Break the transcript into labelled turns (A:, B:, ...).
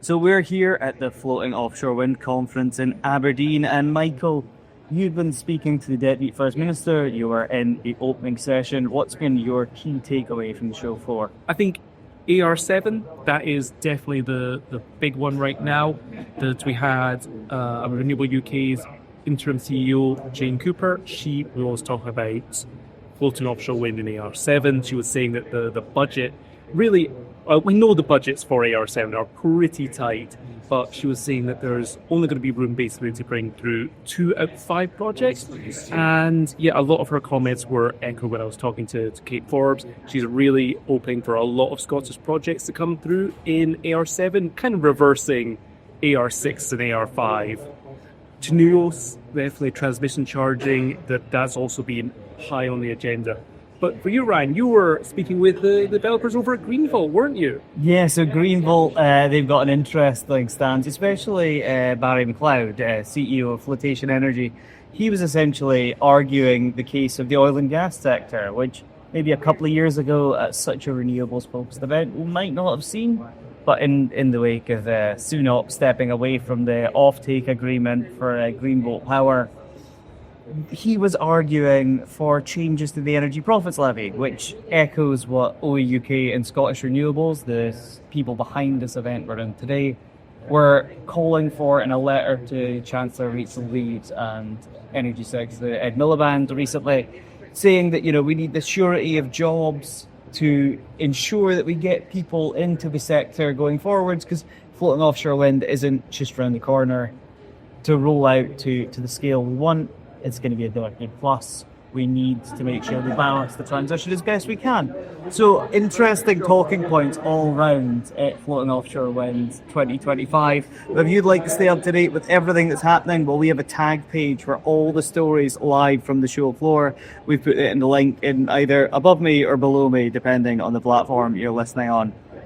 A: So we're here at the Floating Offshore Wind Conference in Aberdeen, and Michael, you've been speaking to the Deputy First Minister. You were in the opening session. What's been your key takeaway from the show floor?
B: I think AR7, that is definitely the big one right now. That we had Renewable UK's interim CEO, Jane Cooper. She was talking about floating offshore wind in AR7. She was saying that the budget really, we know the budgets for AR7 are pretty tight, but she was saying that there's only going to be room basically to bring through 2 out of 5 projects. And yeah, a lot of her comments were echoed when I was talking to Kate Forbes. She's really hoping for a lot of Scottish projects to come through in AR7, kind of reversing AR6 and AR5. To Neos, definitely transmission charging, that's also been high on the agenda. But for you, Ryan, you were speaking with the developers over at Greenville, weren't you?
A: Yeah, so Greenville, they've got an interesting stance, especially Barry McLeod, CEO of Flotation Energy. He was essentially arguing the case of the oil and gas sector, which maybe a couple of years ago at such a renewables focused event we might not have seen. But in the wake of Sunop stepping away from the offtake agreement for Greenville Power, he was arguing for changes to the Energy Profits Levy, which echoes what OEUK and Scottish Renewables, the people behind this event we're in today, were calling for in a letter to Chancellor Rachel Reeves and Energy Secretary Ed Miliband recently, saying that, we need the surety of jobs to ensure that we get people into the sector going forwards, because floating offshore wind isn't just around the corner to roll out to the scale we want. It's going to be a decade plus. We need to make sure we balance the transition as best we can. So interesting talking points all round at Floating Offshore Wind 2025. If you'd like to stay up to date with everything that's happening, well, we have a tag page for all the stories live from the show floor. We've put it in the link in either above me or below me, depending on the platform you're listening on.